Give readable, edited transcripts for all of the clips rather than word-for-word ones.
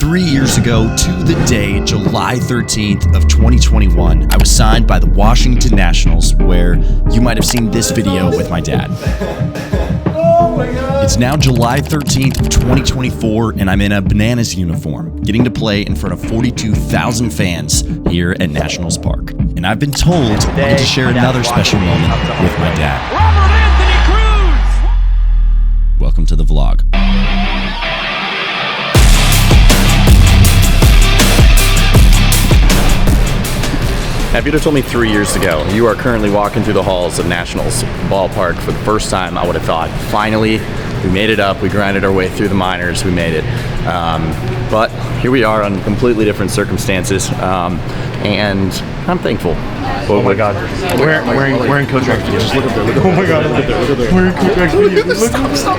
3 years ago to the day, July 13th of 2021, I was signed by the Washington Nationals, where you might have seen this video with my dad. Oh my God. It's now July 13th of 2024, and I'm in a Bananas uniform, getting to play in front of 42,000 fans here at Nationals Park. And I've been told I get to share another special moment with my dad. Robert Anthony Cruz! Welcome to the vlog. If you'd have told me 3 years ago, you are currently walking through the halls of Nationals Ballpark for the first time, I would have thought, finally, we made it up, we grinded our way through the minors, we made it. But here we are on completely different circumstances, and I'm thankful. Oh my God. We're in Coach Rex video. Just look up there. Look up there. Oh my God. Look up there. Look up there. We're in Coach Rex video. Stop.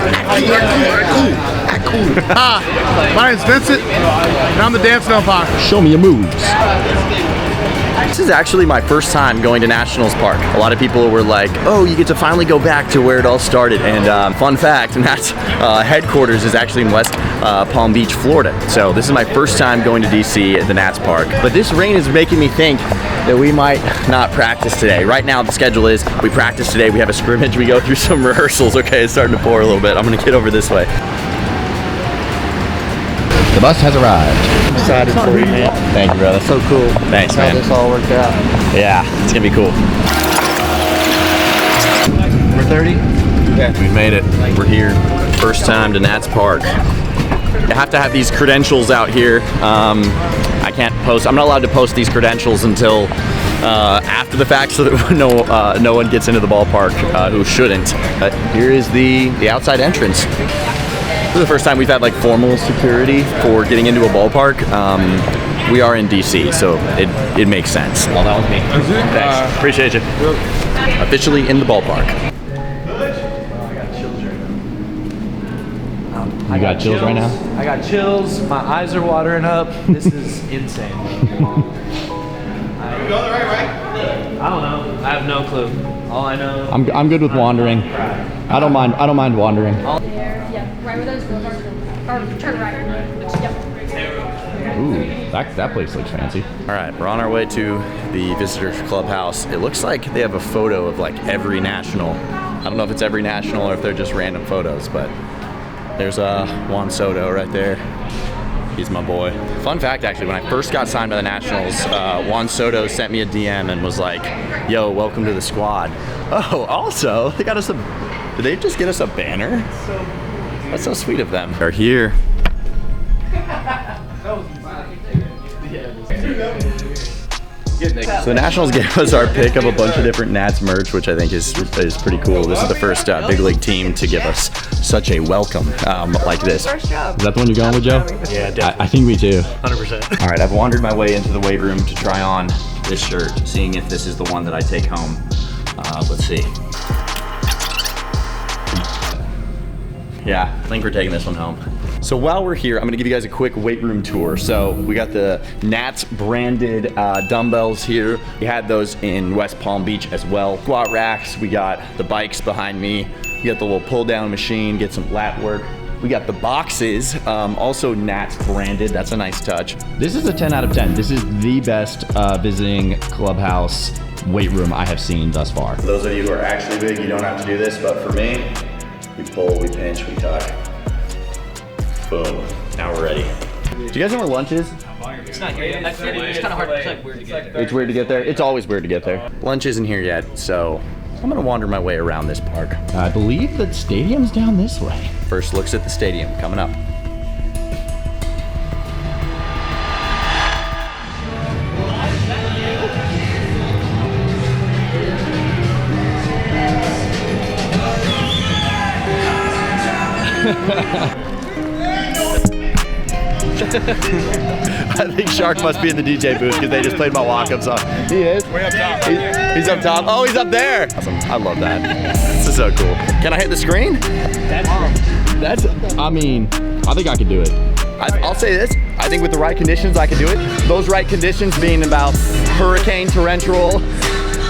Cool. Hi, my name's Vincent, and I'm the dance umpire. Show me your moves. This is actually my first time going to Nationals Park. A lot of people were like, oh, you get to finally go back to where it all started. And fun fact, Nats headquarters is actually in West Palm Beach, Florida. So this is my first time going to D.C. at the Nats Park. But this rain is making me think that we might not practice today. Right now the schedule is we practice today, we have a scrimmage, we go through some rehearsals. Okay, it's starting to pour a little bit. I'm gonna get over this way. The bus has arrived. Excited for you, man. Thank you, brother. So cool. Thanks, How man. this all worked out. Yeah, it's gonna be cool. We're 30? Yeah. We've made it. We're here. First time to Nats Park. I have to have these credentials out here. I can't post. I'm not allowed to post these credentials until after the fact, so that no one gets into the ballpark who shouldn't. But here is the outside entrance. This is the first time we've had like formal security for getting into a ballpark. We are in DC, so it makes sense. All that with me. Thanks. Appreciate you. Officially in the ballpark. You got chills right now? I got chills. My eyes are watering up. This is insane. You going the right way? I don't know. I have no clue. All I know. I'm good with wandering. I don't mind wandering. Yeah, right where those wheels are. Or turn right. Yep. Ooh, that place looks fancy. All right, we're on our way to the visitors clubhouse. It looks like they have a photo of like every national. I don't know if it's every national or if they're just random photos, but there's Juan Soto right there. He's my boy. Fun fact, actually, when I first got signed by the Nationals, Juan Soto sent me a DM and was like, yo, welcome to the squad. Oh, also, they got us did they just get us a banner? That's so sweet of them. They're here. So the Nationals gave us our pick of a bunch of different Nats merch, which I think is pretty cool. This is the first big league team to give us such a welcome like this. Is that the one you're going with, Joe? Yeah, definitely. I think me too. 100%. All right, I've wandered my way into the weight room to try on this shirt, seeing if this is the one that I take home. Let's see. Yeah, I think we're taking this one home. So while we're here, I'm gonna give you guys a quick weight room tour. So we got the Nats branded dumbbells here. We had those in West Palm Beach as well. Squat racks, we got the bikes behind me. We got the little pull down machine, get some lat work. We got the boxes, also Nats branded. That's a nice touch. This is a 10 out of 10. This is the best visiting clubhouse weight room I have seen thus far. For those of you who are actually big, you don't have to do this, but for me, we pull, we pinch, we tuck. Boom. Now we're ready. Do you guys know where lunch is? It's not here yet. It's kind of hard. It's like weird to get there. It's weird to get there? It's always weird to get there. Lunch isn't here yet, so I'm gonna wander my way around this park. I believe the stadium's down this way. First looks at the stadium coming up. I think Shark must be in the DJ booth because they just played my walk-up song. He is? Way up top. He's up top. Oh, he's up there. Awesome. I love that. This is so cool. Can I hit the screen? I mean, I think I could do it. I'll say this. I think with the right conditions, I could do it. Those right conditions being about hurricane, torrential,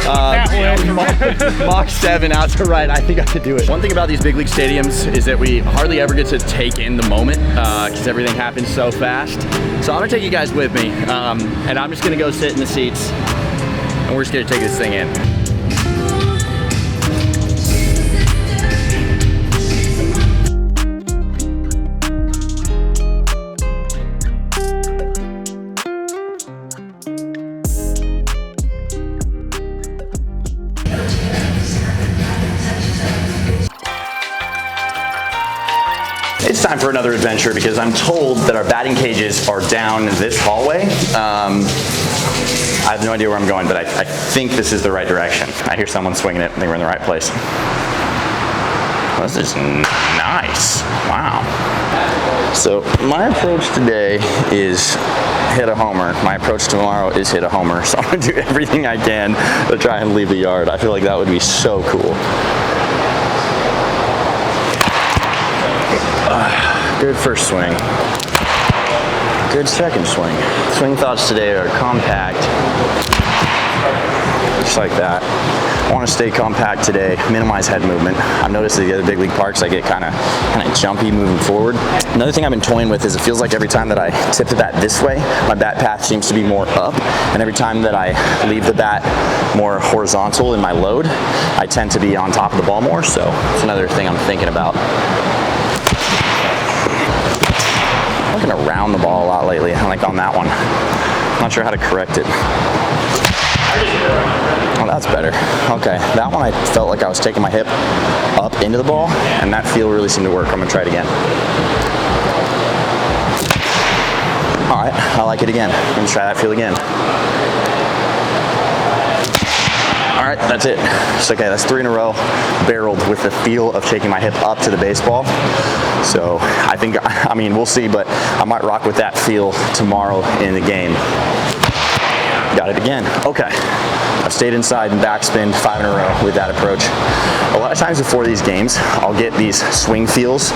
Mach 7 out to right. I think I could do it. One thing about these big league stadiums is that we hardly ever get to take in the moment because everything happens so fast. So I'm gonna take you guys with me, and I'm just gonna go sit in the seats, and we're just gonna take this thing in. It's time for another adventure because I'm told that our batting cages are down this hallway. I have no idea where I'm going, but I think this is the right direction. I hear someone swinging it. I think we're in the right place. Well, this is nice. Wow. So my approach today is hit a homer. My approach tomorrow is hit a homer. So I'm gonna do everything I can to try and leave the yard. I feel like that would be so cool. Good first swing. Good second swing. Swing thoughts today are compact. Just like that. I want to stay compact today, minimize head movement. I've noticed at the other big league parks I get kind of jumpy moving forward. Another thing I've been toying with is it feels like every time that I tip the bat this way, my bat path seems to be more up, and every time that I leave the bat more horizontal in my load, I tend to be on top of the ball more, so it's another thing I'm thinking about. I'm looking around the ball a lot lately, like on that one. I'm not sure how to correct it. Oh, that's better. Okay, that one I felt like I was taking my hip up into the ball, and that feel really seemed to work. I'm gonna try it again. All right, I like it again. I'm gonna try that feel again. All right, that's it. It's okay, that's 3 in a row, barreled with the feel of taking my hip up to the baseball. So I think, I mean, we'll see, but I might rock with that feel tomorrow in the game. Got it again. Okay. I've stayed inside and backspin 5 in a row with that approach. A lot of times before these games, I'll get these swing feels.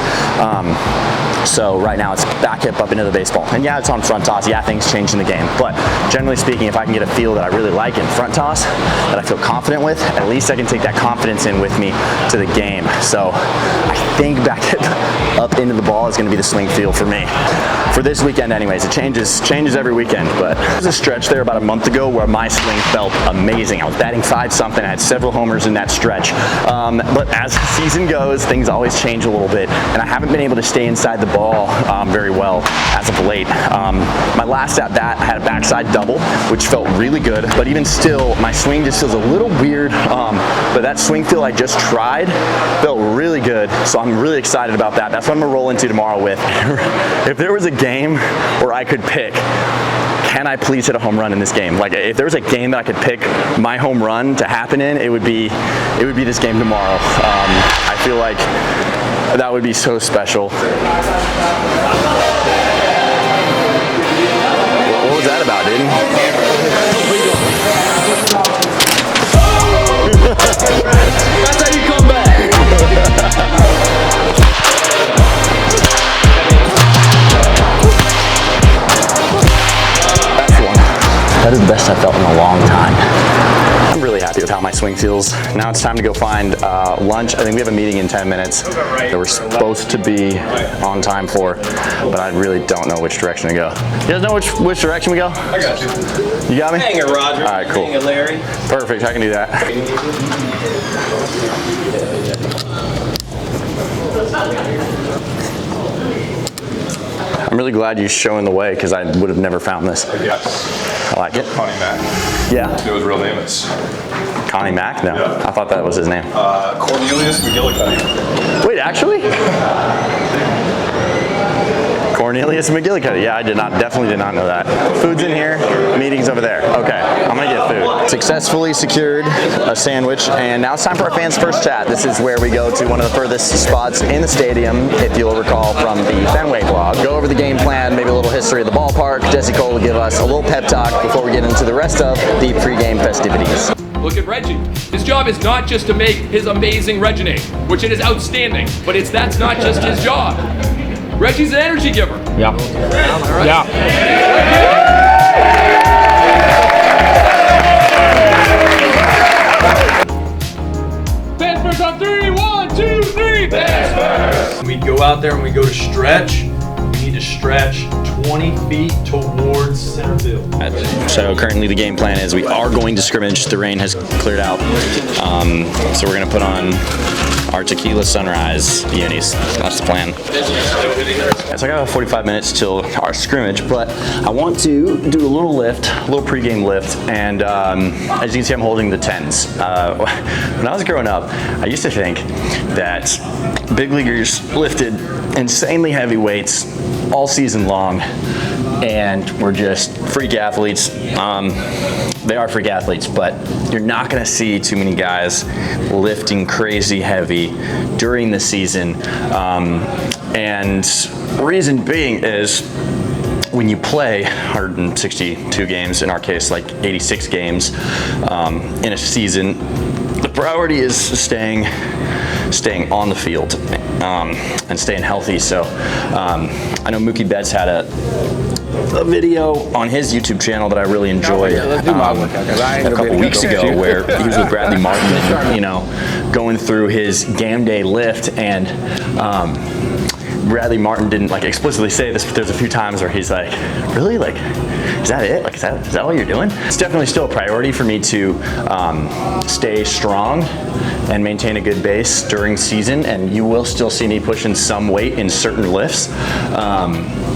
So right now it's back hip up into the baseball. And yeah, it's on front toss. Yeah, things change in the game. But generally speaking, if I can get a feel that I really like in front toss, that I feel confident with, at least I can take that confidence in with me to the game. So I think back hip up into the ball is going to be the swing feel for me. For this weekend anyways, it changes every weekend. But there's a stretch there about a month ago where my swing felt amazing. I was batting 5-something. I had several homers in that stretch. But as the season goes, things always change a little bit. And I haven't been able to stay inside the ball very well as of late. My last at bat, I had a backside double, which felt really good, but even still, my swing just feels a little weird, but that swing feel I just tried felt really good, so I'm really excited about that. That's what I'm gonna roll into tomorrow with. If there was a game where I could pick, can I please hit a home run in this game? Like, if there was a game that I could pick my home run to happen in, it would be this game tomorrow. I feel like that would be so special. What was that about, dude? That's how you come back. That is the best I've felt in a long time. I'm really happy with how my swing feels. Now it's time to go find lunch. I think we have a meeting in 10 minutes that we're supposed to be on time for, but I really don't know which direction to go. You guys know which direction we go? I got you. You got me? Hang it, Roger. All right, cool. Hang it, Larry. Perfect, I can do that. I'm really glad you're showing the way because I would have never found this. Yes. I like it. Connie Mack. Yeah. You know his real name is? Connie Mack? No. Yeah. I thought that was his name. Cornelius McGillicuddy. Wait, actually? Cornelius McGillicuddy. Yeah, I definitely did not know that. Food's in here, meeting's over there. Okay, I'm gonna get food. Successfully secured a sandwich, and now it's time for our fans first chat. This is where we go to one of the furthest spots in the stadium, if you'll recall from the Fenway vlog. Go over the game plan, maybe a little history of the ballpark. Jesse Cole will give us a little pep talk before we get into the rest of the pregame festivities. Look at Reggie. His job is not just to make his amazing Reginade, which it is outstanding, but that's not just his job. Reggie's an energy giver. Yeah. All right. Yeah. out there and we go to stretch, you need to stretch 20 feet towards center field. So currently the game plan is we are going to scrimmage. The rain has cleared out. So we're going to put on our Tequila Sunrise unis. That's the plan. So I got about 45 minutes till our scrimmage, but I want to do a little lift, a little pregame lift, and as you can see, I'm holding the 10s. When I was growing up, I used to think that big leaguers lifted insanely heavy weights all season long and we're just freak athletes. They are freak athletes, but you're not gonna see too many guys lifting crazy heavy during the season. And reason being is when you play 162 games, in our case like 86 games in a season, the priority is staying on the field and staying healthy. So I know Mookie Betts had a video on his YouTube channel that I really enjoyed a couple weeks ago, where he was with Bradley Martin, you know, going through his game day lift, and Bradley Martin didn't like explicitly say this, but there's a few times where he's like, really, like, is that it? Like, is that what you're doing? It's definitely still a priority for me to stay strong and maintain a good base during season, and you will still see me pushing some weight in certain lifts.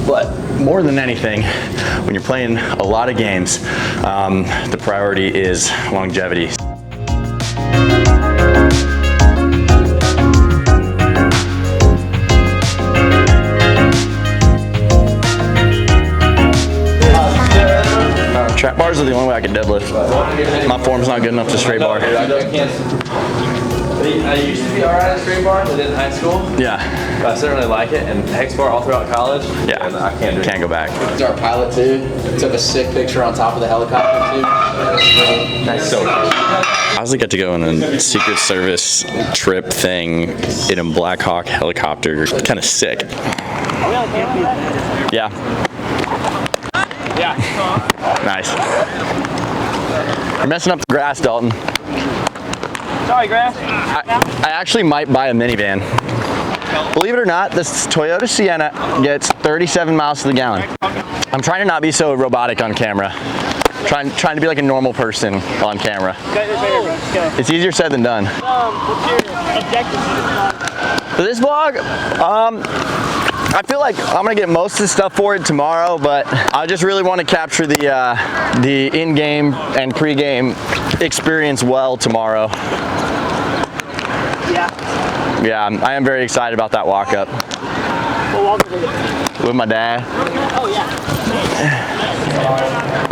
But more than anything, when you're playing a lot of games, the priority is longevity. Trap bars are the only way I can deadlift. My form's not good enough to straight bar. I used to be alright at straight bar, but in high school. Yeah. But I still really like it, and hex bar all throughout college. Yeah. And I can't do it. Can't go back. It's our pilot too. Took a sick picture on top of the helicopter too. Nice. So cool. I also got to go on a Secret Service trip thing in a Black Hawk helicopter. Kind of sick. Yeah. Yeah. Nice. You're messing up the grass, Dalton. Sorry, grass. I actually might buy a minivan. Believe it or not, this Toyota Sienna gets 37 miles to the gallon. I'm trying to not be so robotic on camera. Trying to be like a normal person on camera. It's easier said than done. What's your objective For this vlog, I feel like I'm gonna get most of the stuff for it tomorrow, but I just really want to capture the in-game and pre-game experience well tomorrow. Yeah, I am very excited about that walk-up. What walk-up is it? With my dad. Oh yeah.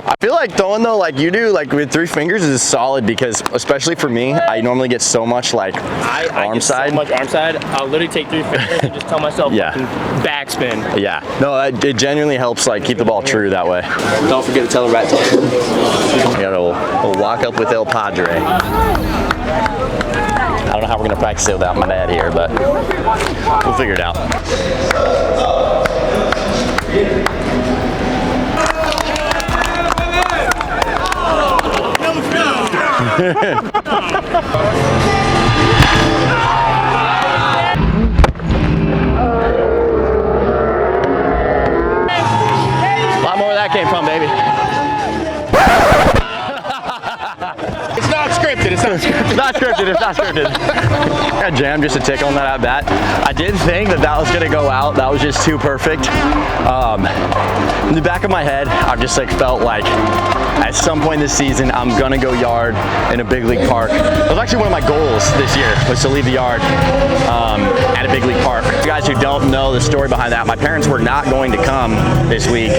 I feel like throwing though, like you do, like with 3 fingers is solid, because especially for me, I normally get so much like arm side. So much arm side. I'll literally take 3 fingers and just tell myself backspin. Yeah. No, it genuinely helps like keep the ball true that way. Don't forget to tell the rat talk. I got a walk up with El Padre. I don't know how we're gonna practice it without my dad here, but we'll figure it out. A lot more where that came from, baby. It's not scripted. It's not scripted. It's not scripted. It's not scripted. I got jammed just a tick on that at bat. I did think that was gonna go out. That was just too perfect. In the back of my head, I've just like felt like at some point this season, I'm gonna go yard in a big league park. It was actually one of my goals this year, was to leave the yard at a big league park. For you guys who don't know the story behind that, my parents were not going to come this week.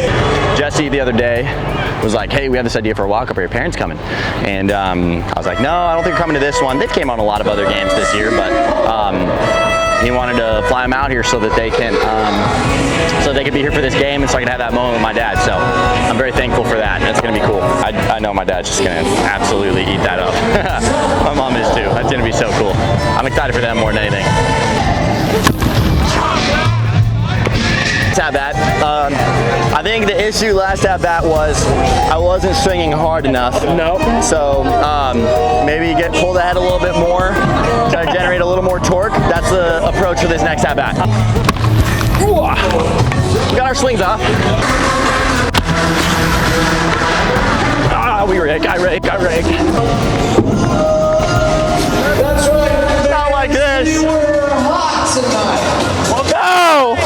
Jesse the other day was like, hey, we have this idea for a walk-up. Are your parents coming? And I was like, no, I don't think they're coming to this one. They've came on a lot of other games this year, but he wanted to fly them out here so that they can be here for this game, and so I can have that moment with my dad. So I'm very thankful for that. That's gonna be cool. I know my dad's just gonna absolutely eat that up. My mom is too. That's gonna be so cool. I'm excited for them more than anything. next at-bat. I think the issue last at-bat was I wasn't swinging hard enough. No. So maybe pull the head a little bit more, try to generate a little more torque. That's the approach for this next at-bat. We got our swings off. We rig, I rig. That's right. Not like this. You were hot tonight. No!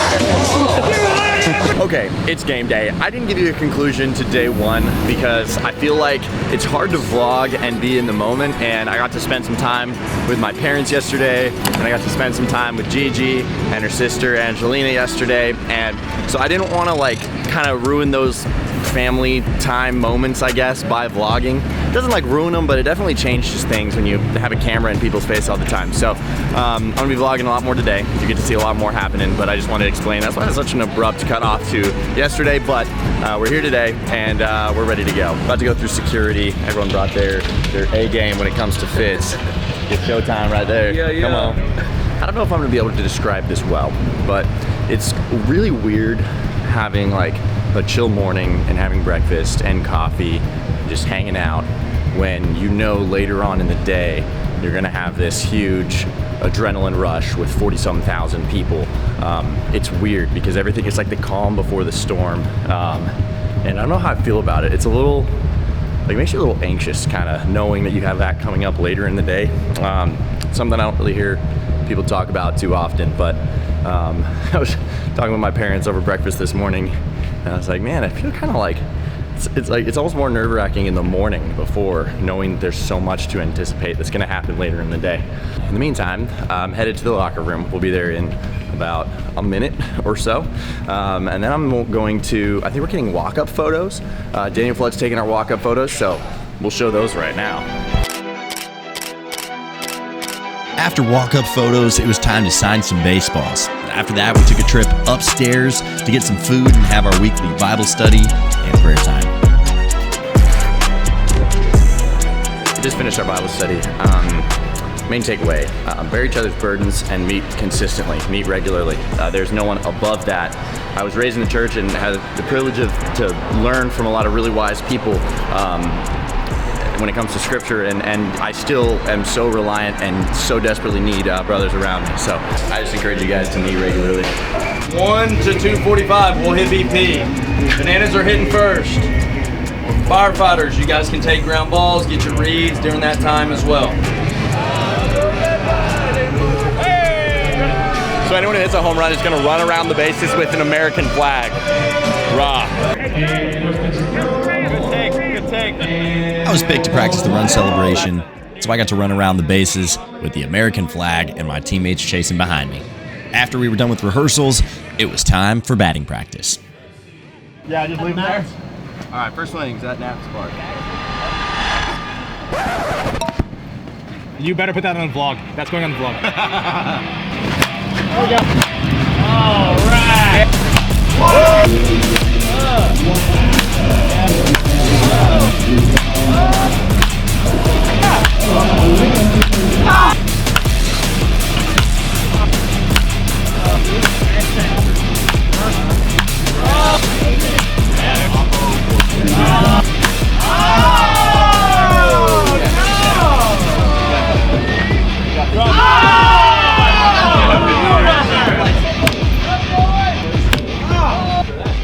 Okay, it's game day. I didn't give you a conclusion to day one because I feel like it's hard to vlog and be in the moment, and I got to spend some time with my parents yesterday, and I got to spend some time with Gigi and her sister Angelina yesterday, and so I didn't want to like kind of ruin those family time moments, I guess, by vlogging. It doesn't like ruin them, but it definitely changes things when you have a camera in people's face all the time. So I'm gonna be vlogging a lot more today. You get to see a lot more happening, but I just wanted to explain that's why it's such an abrupt cut off to yesterday, but we're here today and we're ready to go. About to go through security. Everyone brought their A game when it comes to fits. It's showtime right there. Yeah. Come on. I don't know if I'm gonna be able to describe this well, but it's really weird having like a chill morning and having breakfast and coffee, just hanging out, when you know later on in the day you're gonna have this huge adrenaline rush with 40-something thousand people. It's weird because everything is like the calm before the storm, and I don't know how I feel about it. It's a little, like, makes you a little anxious kind of knowing that you have that coming up later in the day. Something I don't really hear people talk about too often, but I was talking with my parents over breakfast this morning, and I was like, man, I feel kind of like it's almost more nerve-wracking in the morning before, knowing there's so much to anticipate that's going to happen later in the day. In the meantime, I'm headed to the locker room. We'll be there in about a minute or so, and then I'm going to, I think we're getting walk-up photos. Daniel Flood's taking our walk-up photos, so we'll show those right now. After walk-up photos, it was time to sign some baseballs. After that, we took a trip upstairs to get some food and have our weekly Bible study and prayer time. We just finished our Bible study. Main takeaway, bear each other's burdens and meet consistently, meet regularly. There's no one above that. I was raised in the church and had the privilege to learn from a lot of really wise people when it comes to scripture, and I still am so reliant and so desperately need brothers around me. So I just encourage you guys to meet regularly. 1 to 2:45, we'll hit BP. Bananas are hitting first. Firefighters, you guys can take ground balls, get your reads during that time as well. So anyone who hits a home run is going to run around the bases with an American flag. Rah. Good take. I was picked to practice the run celebration, so I got to run around the bases with the American flag and my teammates chasing behind me. After we were done with rehearsals, it was time for batting practice. Yeah, just leave it there. All right, first innings at Nats Park. You better put that on the vlog. That's going on the vlog. There we go. All right.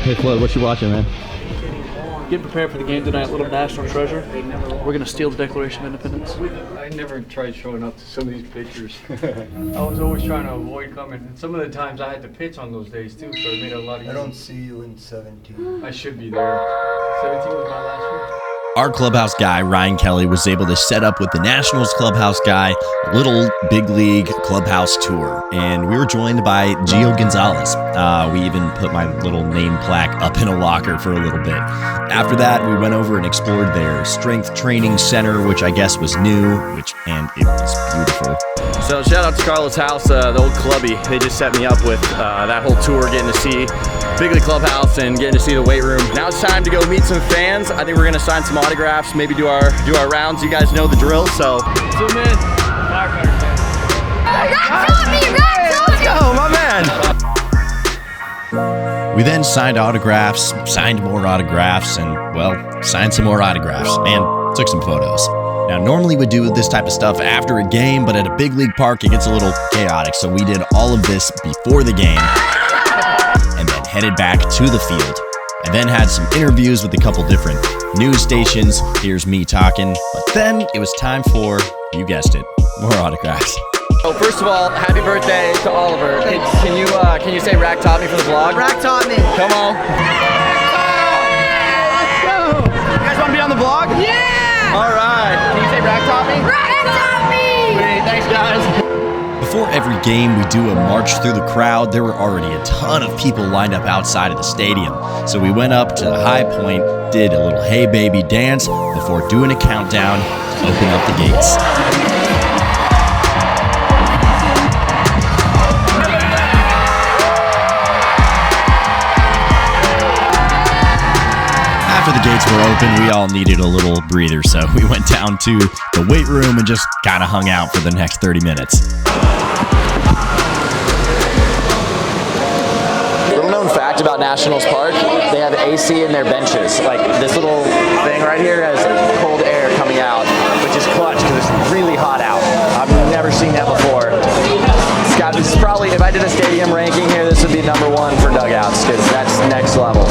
Hey Flood, what you watching, man? Getting prepared for the game tonight, Little National Treasure. We're going to steal the Declaration of Independence. I never tried showing up to some of these pictures. I was always trying to avoid coming. And some of the times I had to pitch on those days too, so it made it a lot easier. I don't see you in 17. I should be there. 17 was my last year. Our clubhouse guy, Ryan Kelly, was able to set up with the Nationals clubhouse guy a little big league clubhouse tour. And we were joined by Gio Gonzalez. We even put my little name plaque up in a locker for a little bit. After that, we went over and explored their strength training center, which I guess was new, and it was beautiful. So shout out to Carlos House, the old clubby. They just set me up with that whole tour, getting to see Big League Clubhouse and getting to see the weight room. Now it's time to go meet some fans. I think we're gonna sign some autographs, maybe do our rounds. You guys know the drill, so. Zoom in. Firefighter. Let's go, my man. We then signed autographs, signed more autographs, and, well, signed some more autographs, and took some photos. Now, normally we do this type of stuff after a game, but at a big league park, it gets a little chaotic, so we did all of this before the game, and then headed back to the field. I then had some interviews with a couple different news stations. Here's me talking, but then it was time for, you guessed it, more autographs. So first of all, happy birthday to Oliver. Can you say Rack taught me for the vlog? Rack taught me. Come on. Let's go. You guys want to be on the vlog? Yeah. All right. Can you say Rack taught me? Rack taught me. Great. Thanks, guys. Before every game, we do a march through the crowd. There were already a ton of people lined up outside of the stadium. So we went up to the high point, did a little Hey Baby dance before doing a countdown to open up the gates. After the gates were open, we all needed a little breather, so we went down to the weight room and just kind of hung out for the next 30 minutes. Little known fact about Nationals Park, they have AC in their benches. Like this little thing right here has cold air coming out, which is clutch because it's really hot out. I've never seen that before. This is probably, if I did a stadium ranking here, this would be #1 for dugouts because that's next level.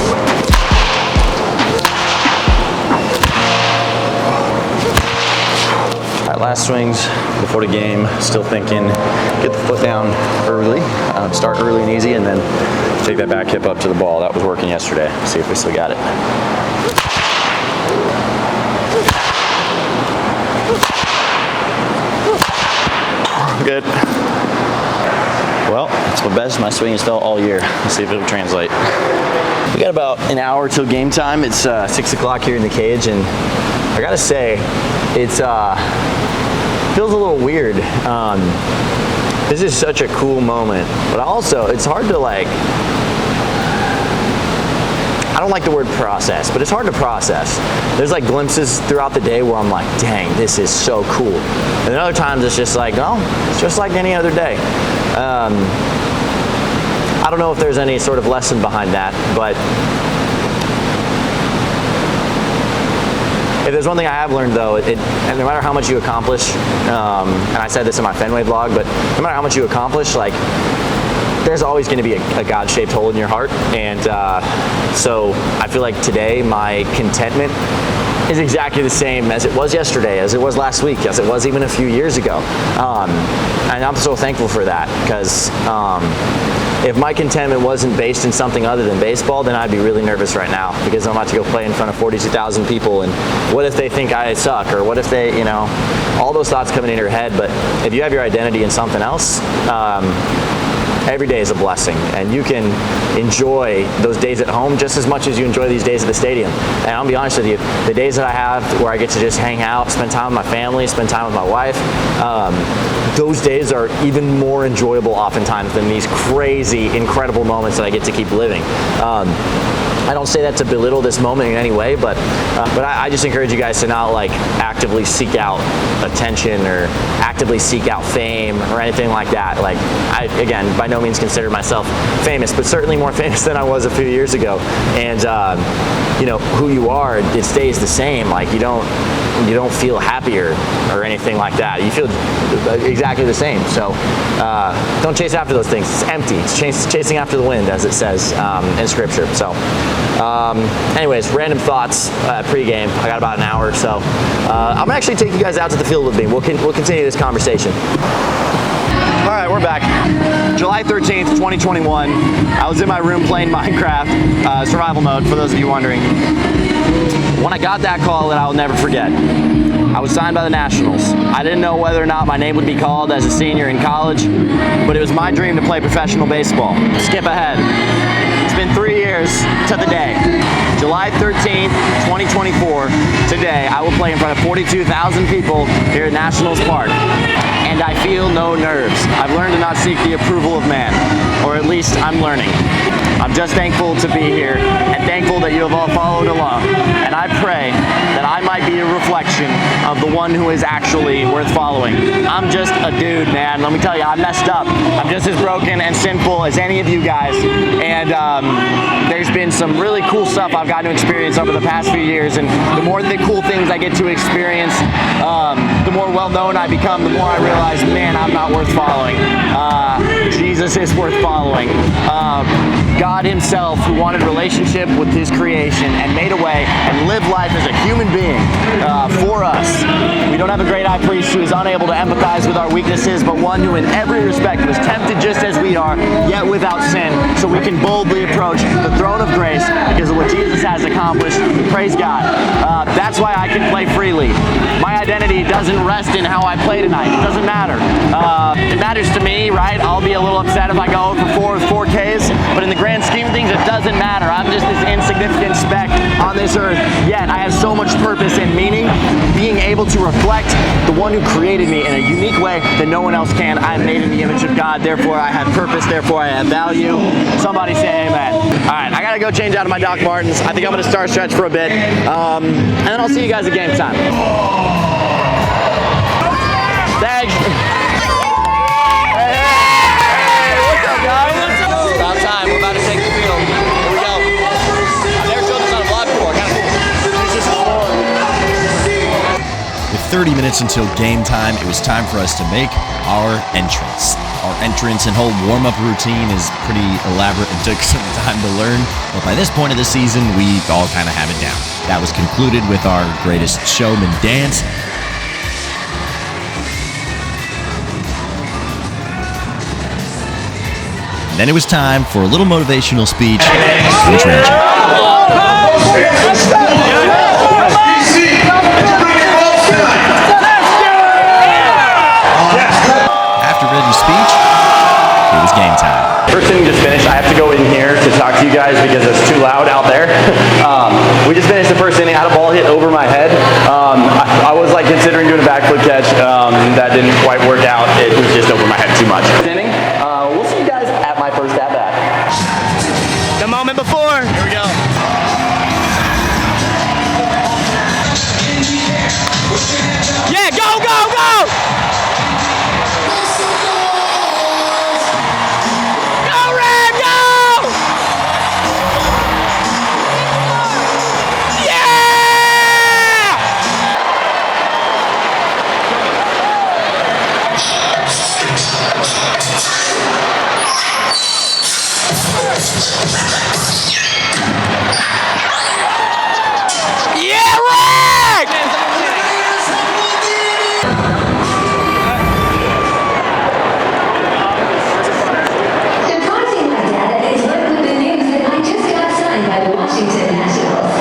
Last swings before the game, still thinking, get the foot down early, start early and easy, and then take that back hip up to the ball. That was working yesterday. See if we still got it. Good. Well, it's the best my swing has felt all year. Let's see if it'll translate. We got about an hour till game time. It's 6 o'clock here in the cage, and I gotta say, it's feels a little weird. This is such a cool moment, but also it's hard to like, I don't like the word process, but it's hard to process. There's like glimpses throughout the day where I'm like, dang, this is so cool. And then other times it's just like, oh, it's just like any other day. I don't know if there's any sort of lesson behind that, but if there's one thing I have learned though, and no matter how much you accomplish, and I said this in my Fenway vlog, but no matter how much you accomplish, like, there's always going to be a God-shaped hole in your heart. And so I feel like today my contentment is exactly the same as it was yesterday, as it was last week, as it was even a few years ago. And I'm so thankful for that, because if my contentment wasn't based in something other than baseball, then I'd be really nervous right now, because I'm about to go play in front of 42,000 people, and what if they think I suck, or what if they, you know, all those thoughts coming in your head. But if you have your identity in something else, every day is a blessing, and you can enjoy those days at home just as much as you enjoy these days at the stadium. And I'll be honest with you, the days that I have where I get to just hang out, spend time with my family, spend time with my wife, those days are even more enjoyable oftentimes than these crazy, incredible moments that I get to keep living. I don't say that to belittle this moment in any way, but I just encourage you guys to not like actively seek out attention or actively seek out fame or anything like that. Like, I, again, by no means consider myself famous, but certainly more famous than I was a few years ago. And you know, who you are, it stays the same. Like, you don't feel happier or anything like that. You feel exactly the same. So don't chase after those things. It's empty. It's chasing after the wind, as it says in scripture. So anyways, random thoughts pre-game. I got about an hour or so. I'm gonna actually take you guys out to the field with me. We'll continue this conversation. All right, we're back. July 13th, 2021. I was in my room playing Minecraft, survival mode, for those of you wondering. When I got that call that I will never forget, I was signed by the Nationals. I didn't know whether or not my name would be called as a senior in college, but it was my dream to play professional baseball. Skip ahead. It's been 3 years to the day. July 13th, 2024, today, I will play in front of 42,000 people here at Nationals Park. And and I feel no nerves. I've learned to not seek the approval of man, or at least I'm learning. I'm just thankful to be here and thankful that you have all followed along. And I pray that I might be a reflection of the one who is actually worth following. I'm just a dude, man. Let me tell you, I messed up. I'm just as broken and sinful as any of you guys. And there's been some really cool stuff I've gotten to experience over the past few years. And the more cool things I get to experience, the more well-known I become, the more I realize, man, I'm not worth following. Jesus is worth following. God himself, who wanted relationship with his creation and made a way and lived life as a human being for us. We don't have a great high priest who is unable to empathize with our weaknesses, but one who in every respect was tempted just as we are, yet without sin, so we can boldly approach the throne of grace because of what Jesus has accomplished. Praise God. That's why I can play freely. My identity doesn't rest in how I play tonight. It doesn't matter. It matters to me, right? I'll be a little upset if I go for 4 Ks, but in the grand scheme of things, it doesn't matter. I'm just this insignificant speck on this earth, yet I have so much purpose and meaning, being able to reflect the one who created me in a unique way that no one else can. I'm made in the image of God, therefore I have purpose, therefore I have value. Somebody say amen. All right, I gotta go change out of my Doc Martens. I think I'm gonna start stretch for a bit, and then I'll see you guys at game time. Thanks. What's up, guys? It's about time. We're about to take the field. Here we go. I've never showed this on a vlog before. Kind of cool. With 30 minutes until game time, it was time for us to make our entrance. Our entrance and whole warm-up routine is pretty elaborate and took some time to learn, but by this point of the season, we all kind of have it down. That was concluded with our greatest showman dance. And then it was time for a little motivational speech from the Ranger. After Reggie's speech, it was game time. First inning just finished. I have to go in here to talk to you guys because it's too loud out there. We just finished the first inning. I had a ball hit over my head. I was like considering doing a backflip catch. That didn't quite work out. It was just over my head too much. Inning. We'll see you guys at my first at bat. The moment before. Here we go. Yeah, go, go, go! Go, Red, go! Yeah! Yeah, Red! Surprising my data is right with the news that I just got signed by the Washington Nationals.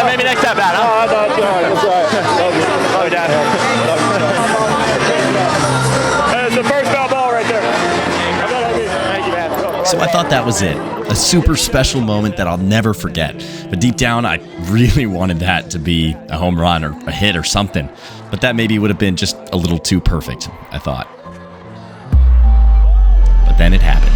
Maybe next at bat, huh? That's all right. That's all right. Love you. Love you, Dad. It's the first foul ball right there. Thank you, man. So I thought that was it. A super special moment that I'll never forget. But deep down, I really wanted that to be a home run or a hit or something. But that maybe would have been just a little too perfect, I thought. But then it happened.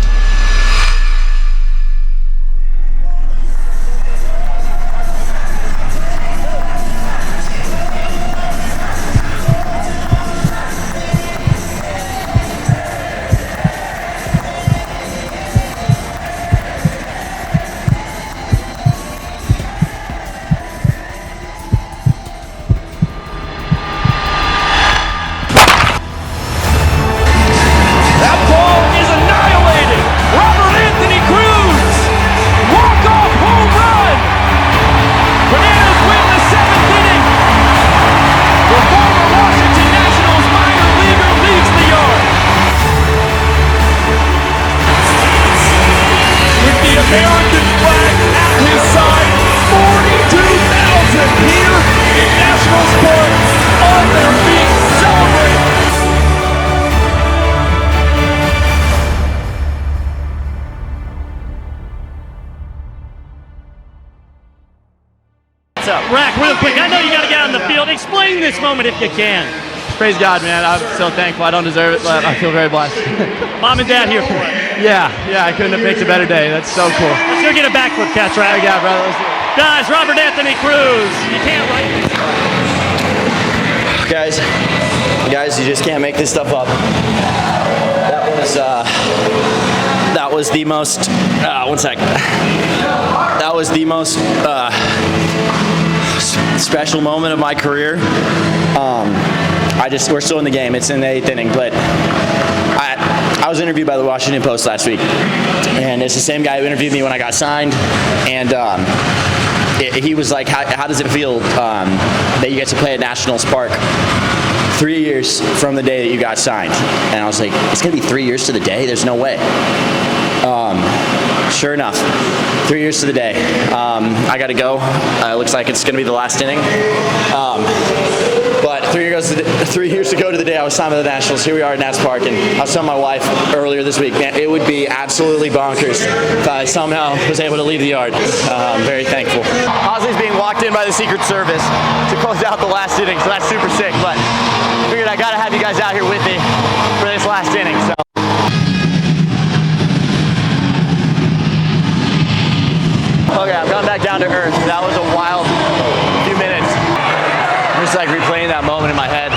this moment if you can. Praise God, man. I'm so thankful. I don't deserve it, but I feel very blessed. Mom and Dad here for it. Yeah, I couldn't have picked a better day. That's so cool. Let's go get a backflip catch, right? Yeah, brother. Let's do it. Guys, Robert Anthony Cruz. You can't write this. Guys, you just can't make this stuff up. That was the most. One sec. That was the most special moment of my career. We're still in the game. It's in the 8th inning, but I was interviewed by the Washington Post last week, and it's the same guy who interviewed me when I got signed, and he was like, how does it feel that you get to play at Nationals Park 3 years from the day that you got signed? And I was like, it's going to be 3 years to the day? There's no way. Sure enough, 3 years to the day. I got to go. Looks like it's going to be the last inning. But 3 years ago to the day I was signed by the Nationals. Here we are at Nats Park, and I was telling my wife earlier this week, man, it would be absolutely bonkers if I somehow was able to leave the yard. I'm very thankful. Hosley's being walked in by the Secret Service to close out the last inning, so that's super sick. But I figured I got to have you guys out here with me for this last inning. So. Okay, I'm coming back down to earth. That was a wild few minutes. I'm just like replaying that moment in my head.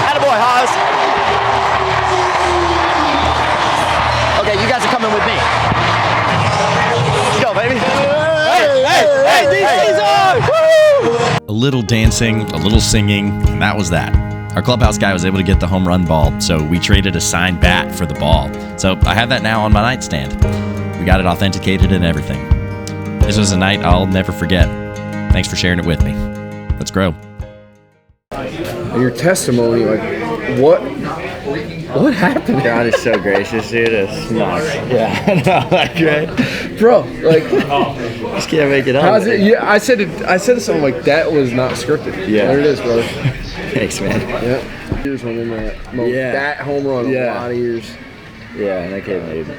Attaboy, Haas. Okay, you guys are coming with me. Let's go, baby. Hey, DC's on! Woo! A little dancing, a little singing, and that was that. Our clubhouse guy was able to get the home run ball, so we traded a signed bat for the ball. So I have that now on my nightstand. We got it authenticated and everything. This was a night I'll never forget. Thanks for sharing it with me. Let's grow. Your testimony, like, what happened? God is so gracious, dude. It's nuts. Yeah, I know, like, right? Bro, like, just can't make it up. How's it? Yeah, I said something like that was not scripted. Yeah. There it is, brother. Thanks, man. Yep. Years when in that moment. Yeah. That home run, a lot of years. Yeah, and I can't believe it.